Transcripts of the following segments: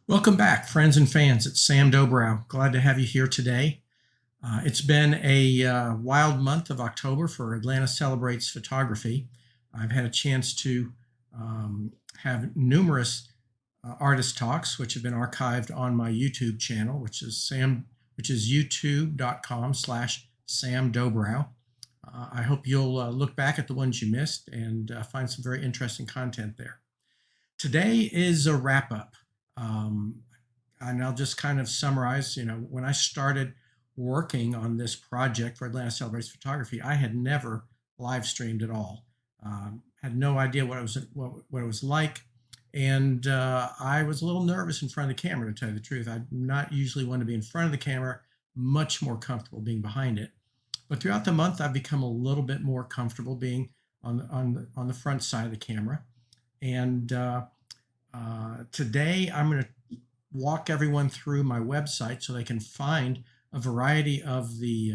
Welcome back, friends and fans. It's Sam Dobrow. Glad to have you here today. It's been a wild month of October for Atlanta Celebrates Photography. I've had a chance to have numerous artist talks, which have been archived on my YouTube channel, which is youtube.com/Sam Dobrow. I hope you'll look back at the ones you missed and find some very interesting content there. Today is a wrap-up. And I'll just kind of summarize, when I started working on this project for Atlanta Celebrates Photography, I had never live streamed at all. Had no idea what it was like. And I was a little nervous in front of the camera, to tell you the truth. I'm not usually one to be in front of the camera, much more comfortable being behind it. But throughout the month, I've become a little bit more comfortable being on the front side of the camera. And today I'm going to walk everyone through my website so they can find a variety of the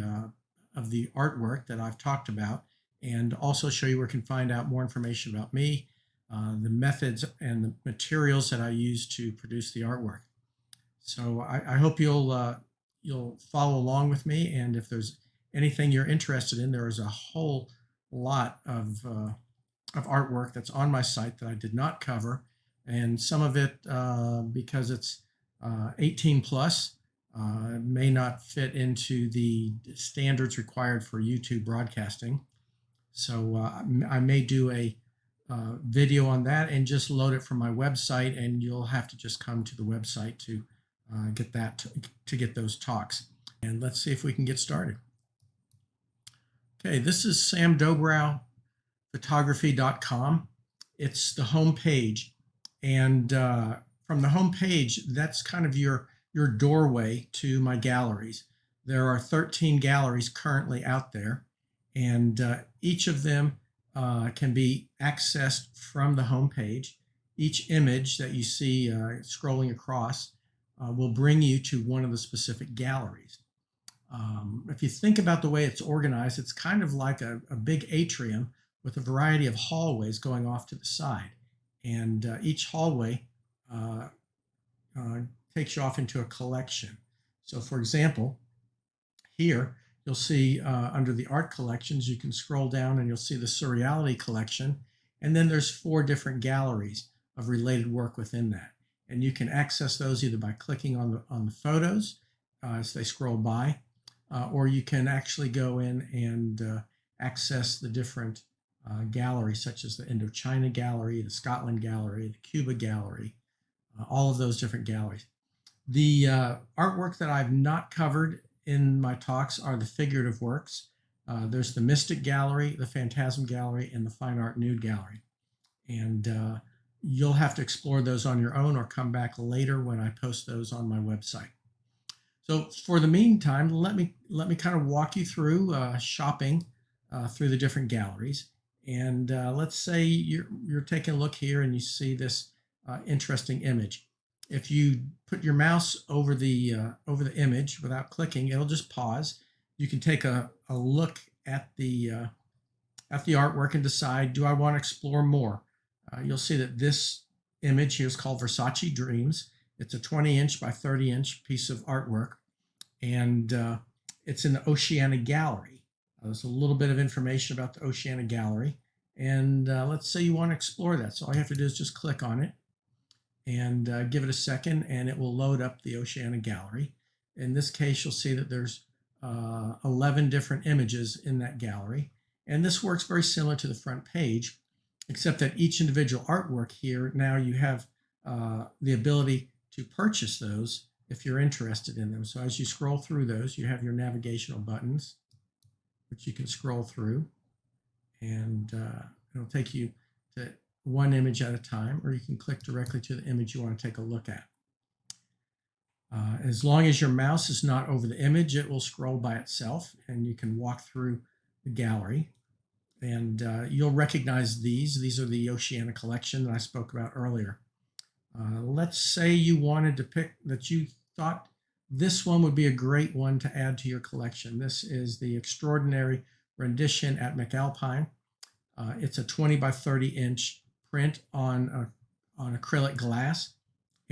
artwork that I've talked about, and also show you where you can find out more information about me, the methods and the materials that I use to produce the artwork. So I hope you'll follow along with me, and if there's anything you're interested in, there is a whole lot of artwork that's on my site that I did not cover. And some of it, because it's 18 plus, may not fit into the standards required for YouTube broadcasting. So I may do a video on that and just load it from my website, and you'll have to just come to the website to get those talks. And let's see if we can get started. Okay, this is samdobrowphotography.com. It's the home page. And from the home page, that's kind of your doorway to my galleries. There are 13 galleries currently out there, and each of them can be accessed from the home page. Each image that you see scrolling across will bring you to one of the specific galleries. If you think about the way it's organized, it's kind of like a big atrium with a variety of hallways going off to the side. And each hallway takes you off into a collection. So for example, here you'll see under the art collections, you can scroll down and you'll see the Surreality collection. And then there's 4 different galleries of related work within that. And you can access those either by clicking on the photos as they scroll by, or you can actually go in and access the different galleries, such as the Indochina Gallery, the Scotland Gallery, the Cuba Gallery, all of those different galleries. The artwork that I've not covered in my talks are the figurative works. There's the Mystic Gallery, the Phantasm Gallery, and the Fine Art Nude Gallery. And you'll have to explore those on your own or come back later when I post those on my website. So for the meantime, let me kind of walk you through shopping through the different galleries. And let's say you're taking a look here and you see this interesting image. If you put your mouse over the image without clicking, it'll just pause. You can take a look at the artwork and decide, do I want to explore more? You'll see that this image here is called Versace Dreams. It's a 20-inch by 30-inch piece of artwork, and it's in the Oceana Gallery. There's a little bit of information about the Oceana Gallery, and let's say you want to explore that. So all you have to do is just click on it and give it a second, and it will load up the Oceana Gallery. In this case, you'll see that there's 11 different images in that gallery, and this works very similar to the front page, except that each individual artwork here, now you have the ability to purchase those if you're interested in them. So as you scroll through those, you have your navigational buttons, which you can scroll through, and it'll take you to one image at a time, or you can click directly to the image you want to take a look at. As long as your mouse is not over the image, it will scroll by itself, and you can walk through the gallery. And you'll recognize these. These are the Oceana collection that I spoke about earlier. Let's say you wanted to pick that you thought this one would be a great one to add to your collection. This is the Extraordinary Rendition at McAlpine. It's a 20 by 30 inch print on acrylic glass,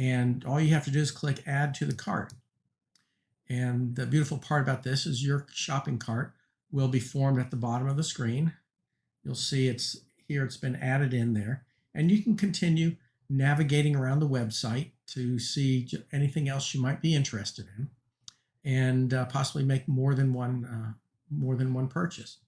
and all you have to do is click Add to the Cart. And the beautiful part about this is your shopping cart will be formed at the bottom of the screen. You'll see it's been added in there, and you can continue navigating around the website to see anything else you might be interested in, and possibly make more than one purchase.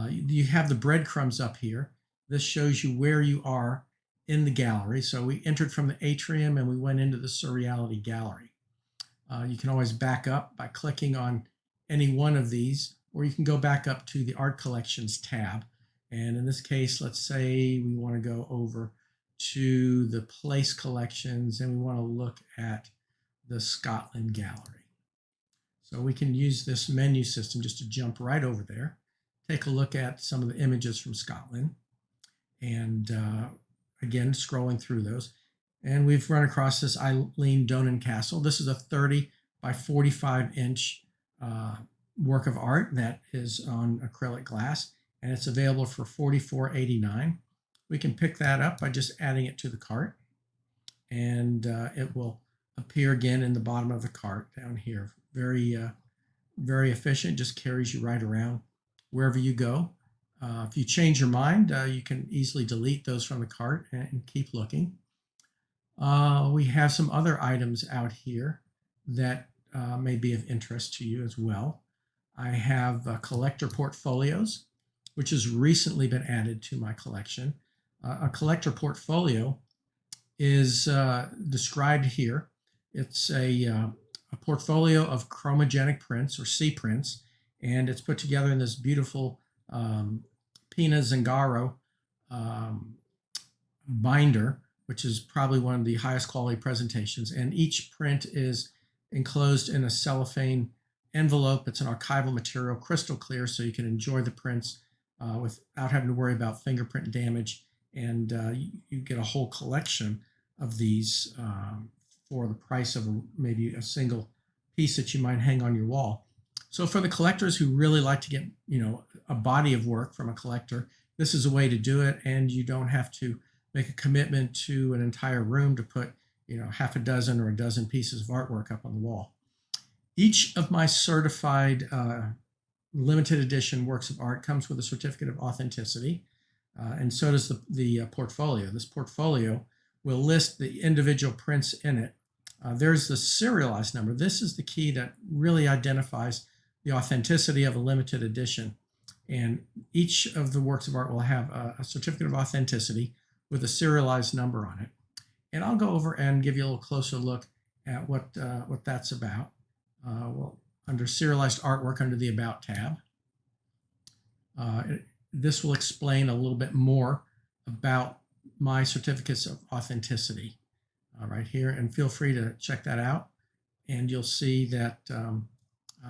You have the breadcrumbs up here. This shows you where you are in the gallery. So we entered from the atrium and we went into the Surreality gallery. You can always back up by clicking on any one of these, or you can go back up to the Art Collections tab. And in this case, let's say we want to go over to the Place Collections and we want to look at the Scotland gallery. So we can use this menu system just to jump right over there, take a look at some of the images from Scotland, and again, scrolling through those. And we've run across this Eileen Donan Castle. This is a 30 by 45 inch work of art that is on acrylic glass, and it's available for $44.89. We can pick that up by just adding it to the cart, and it will appear again in the bottom of the cart down here. Very efficient, just carries you right around wherever you go. If you change your mind, you can easily delete those from the cart and keep looking. We have some other items out here that may be of interest to you as well. I have collector portfolios, which has recently been added to my collection. A collector portfolio is described here. It's a portfolio of chromogenic prints, or C prints, and it's put together in this beautiful Pina Zangaro binder, which is probably one of the highest quality presentations. And each print is enclosed in a cellophane envelope. It's an archival material, crystal clear, so you can enjoy the prints without having to worry about fingerprint damage. And you get a whole collection of these for the price of maybe a single piece that you might hang on your wall. So for the collectors who really like to get, a body of work from a collector, this is a way to do it, and you don't have to make a commitment to an entire room to put, half a dozen or a dozen pieces of artwork up on the wall. Each of my certified limited edition works of art comes with a certificate of authenticity, and so does the portfolio. This portfolio will list the individual prints in it. There's the serialized number. This is the key that really identifies the authenticity of a limited edition. And each of the works of art will have a certificate of authenticity with a serialized number on it. And I'll go over and give you a little closer look at what that's about. Well, under serialized artwork, under the About tab, this will explain a little bit more about my certificates of authenticity right here, and feel free to check that out, and you'll see that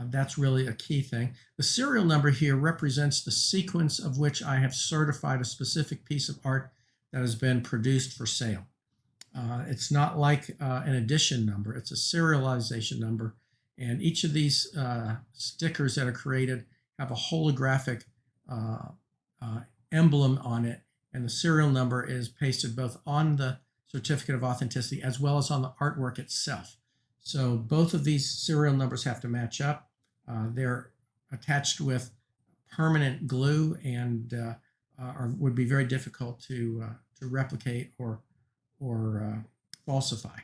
that's really a key thing. The serial number here represents the sequence of which I have certified a specific piece of art that has been produced for sale. It's not like an edition number, it's a serialization number, and each of these stickers that are created have a holographic emblem on it, and the serial number is pasted both on the certificate of authenticity as well as on the artwork itself. So both of these serial numbers have to match up. They're attached with permanent glue and would be very difficult to replicate or falsify.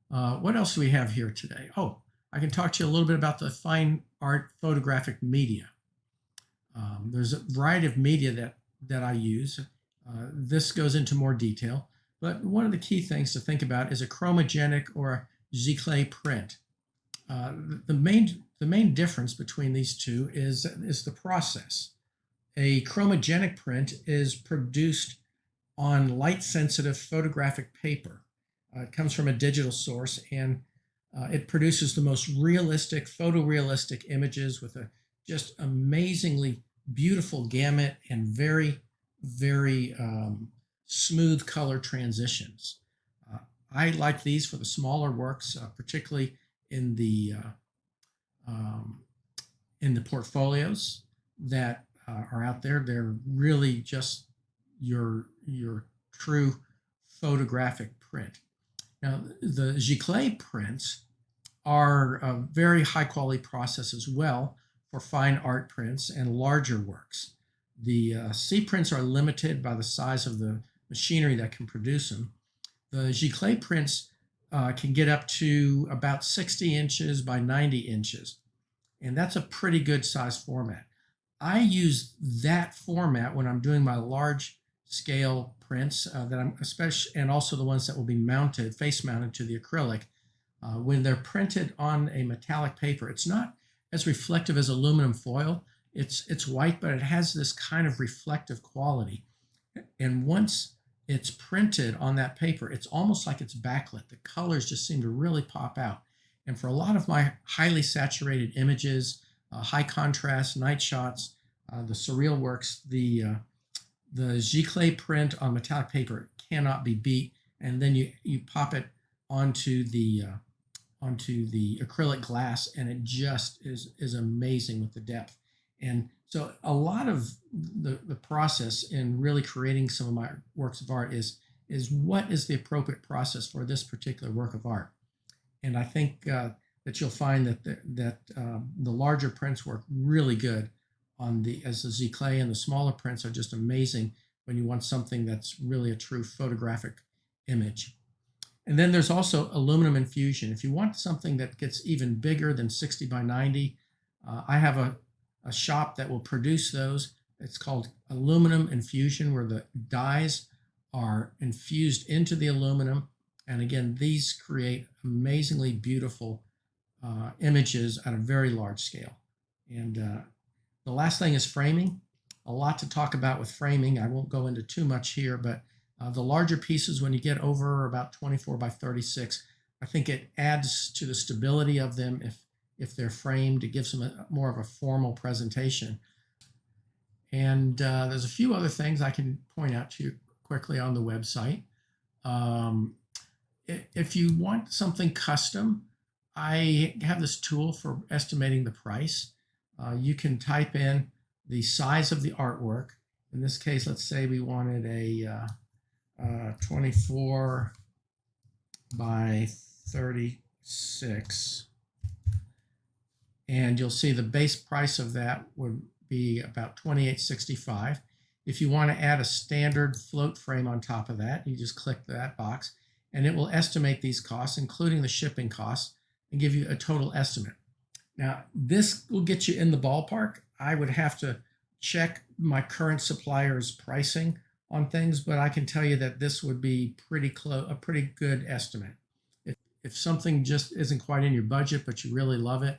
What else do we have here today? Oh, I can talk to you a little bit about the fine art photographic media. There's a variety of media that I use. This goes into more detail, but one of the key things to think about is a chromogenic or a giclée print. The main difference between these two is the process. A chromogenic print is produced on light-sensitive photographic paper. It comes from a digital source, and it produces the most realistic, photorealistic images with a just amazingly beautiful gamut and very smooth color transitions. I like these for the smaller works, particularly in the portfolios that are out there. They're really just your true photographic print. Now, the giclée prints are a very high quality process as well for fine art prints and larger works. The C prints are limited by the size of the machinery that can produce them. The giclée prints can get up to about 60 inches by 90 inches, and that's a pretty good size format. I use that format when I'm doing my large scale prints that I'm especially, and also the ones that will be mounted, face mounted to the acrylic. When they're printed on a metallic paper, it's not as reflective as aluminum foil. It's white, but it has this kind of reflective quality. And once it's printed on that paper, it's almost like it's backlit. The colors just seem to really pop out. And for a lot of my highly saturated images, high contrast night shots, the surreal works, the giclée print on metallic paper cannot be beat. And then you pop it onto the acrylic glass, and it just is amazing with the depth. And so a lot of the process in really creating some of my works of art is what is the appropriate process for this particular work of art. And I think that you'll find that the larger prints work really good on as the giclée, and the smaller prints are just amazing when you want something that's really a true photographic image. And then there's also aluminum infusion. If you want something that gets even bigger than 60 by 90, I have a shop that will produce those. It's called aluminum infusion, where the dyes are infused into the aluminum. And again, these create amazingly beautiful images at a very large scale. And the last thing is framing. A lot to talk about with framing. I won't go into too much here, but the larger pieces, when you get over about 24 by 36, I think it adds to the stability of them if they're framed. It gives them more of a formal presentation. And there's a few other things I can point out to you quickly on the website. If you want something custom, I have this tool for estimating the price. You can type in the size of the artwork. In this case, let's say we wanted a 24 by 36, and you'll see the base price of that would be about $28.65. If you want to add a standard float frame on top of that, you just click that box, and it will estimate these costs, including the shipping costs, and give you a total estimate. Now, this will get you in the ballpark. I would have to check my current supplier's pricing on things, but I can tell you that this would be pretty close, a pretty good estimate. If something just isn't quite in your budget, but you really love it,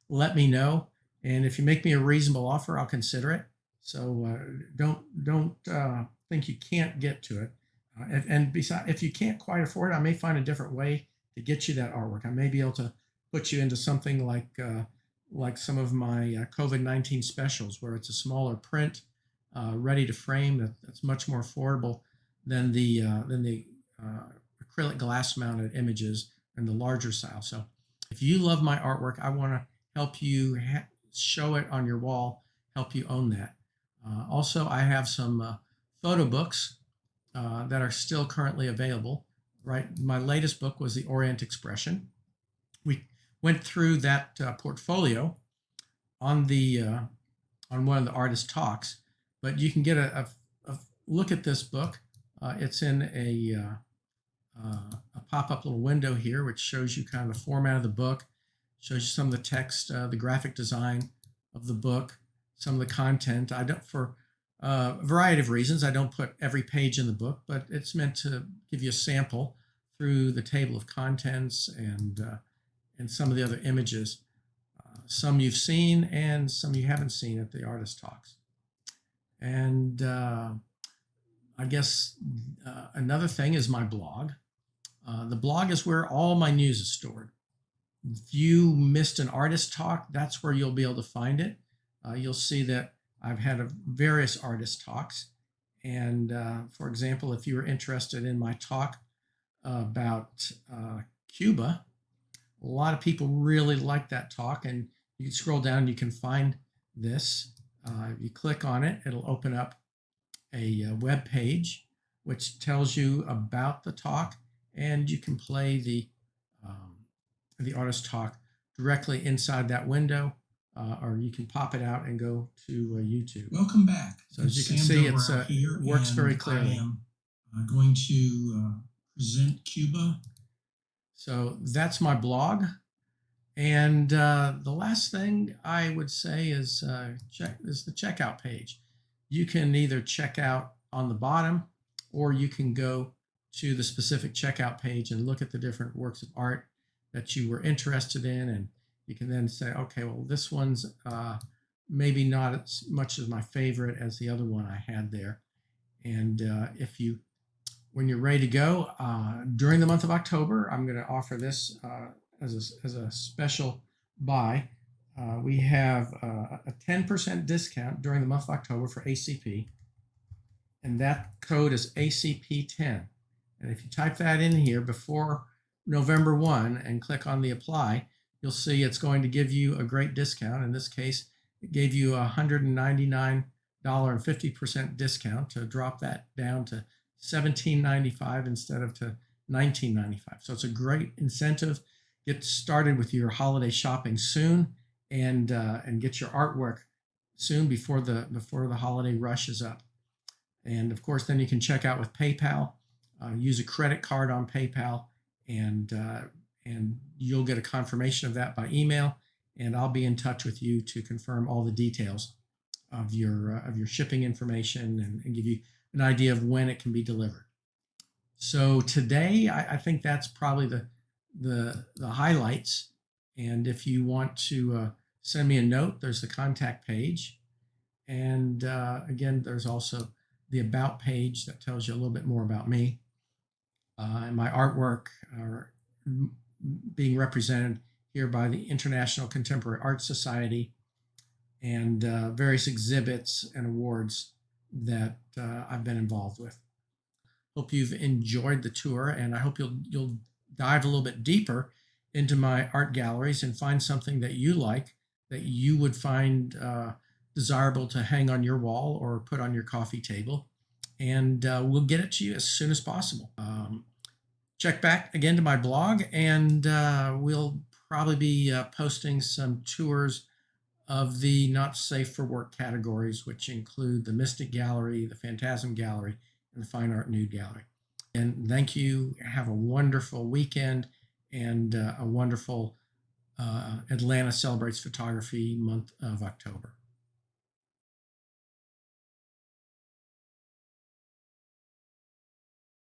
let me know. And if you make me a reasonable offer, I'll consider it. So don't think you can't get to it. And besides, if you can't quite afford it, I may find a different way to get you that artwork. I may be able to put you into something like some of my COVID-19 specials, where it's a smaller print, ready to frame, that's much more affordable than the acrylic glass mounted images and the larger style. So if you love my artwork, I want to help you show it on your wall, help you own that. Also, I have some photo books that are still currently available. Right, my latest book was The Orient Expression. We went through that portfolio on one of the artist talks, but you can get a look at this book. It's in a pop-up little window here, which shows you kind of the format of the book, shows you some of the text, the graphic design of the book, some of the content. I don't, for a variety of reasons, I don't put every page in the book, but it's meant to give you a sample through the table of contents and some of the other images. Some you've seen and some you haven't seen at the artist talks. And I guess another thing is my blog. The blog is where all my news is stored. If you missed an artist talk, that's where you'll be able to find it. You'll see that I've had various artist talks. And for example, if you were interested in my talk about Cuba, a lot of people really like that talk, and you can scroll down and you can find this. If you click on it, it'll open up a web page which tells you about the talk and you can play the Artist Talk directly inside that window, or you can pop it out and go to YouTube. Welcome back. So as you can see, it works very clearly. I am going to present Cuba. So that's my blog. And the last thing I would say is the checkout page. You can either check out on the bottom, or you can go to the specific checkout page and look at the different works of art that you were interested in, and you can then say, okay, well, this one's maybe not as much as my favorite as the other one I had there. And when you're ready to go, during the month of October, I'm going to offer this as a special buy. We have a 10% discount during the month of October for ACP, and that code is ACP10. And if you type that in here before November 1 and click on the apply, you'll see it's going to give you a great discount. In this case, it gave you a $199.50 discount to drop that down to $17.95 instead of to $19.95. So it's a great incentive. Get started with your holiday shopping soon, and get your artwork soon before the holiday rush is up. And of course, then you can check out with PayPal. Use a credit card on PayPal, and you'll get a confirmation of that by email. And I'll be in touch with you to confirm all the details of your shipping information and give you an idea of when it can be delivered. So today, I think that's probably the highlights. And if you want to send me a note, there's the contact page. And again, there's also the about page that tells you a little bit more about me. And my artwork are being represented here by the International Contemporary Art Society, and various exhibits and awards that I've been involved with. Hope you've enjoyed the tour, and I hope you'll dive a little bit deeper into my art galleries and find something that you like, that you would find desirable to hang on your wall or put on your coffee table, and we'll get it to you as soon as possible. Check back again to my blog, and we'll probably be posting some tours of the not safe for work categories, which include the Mystic Gallery, the Phantasm Gallery, and the Fine Art Nude Gallery. And thank you. Have a wonderful weekend, and a wonderful Atlanta Celebrates Photography month of October.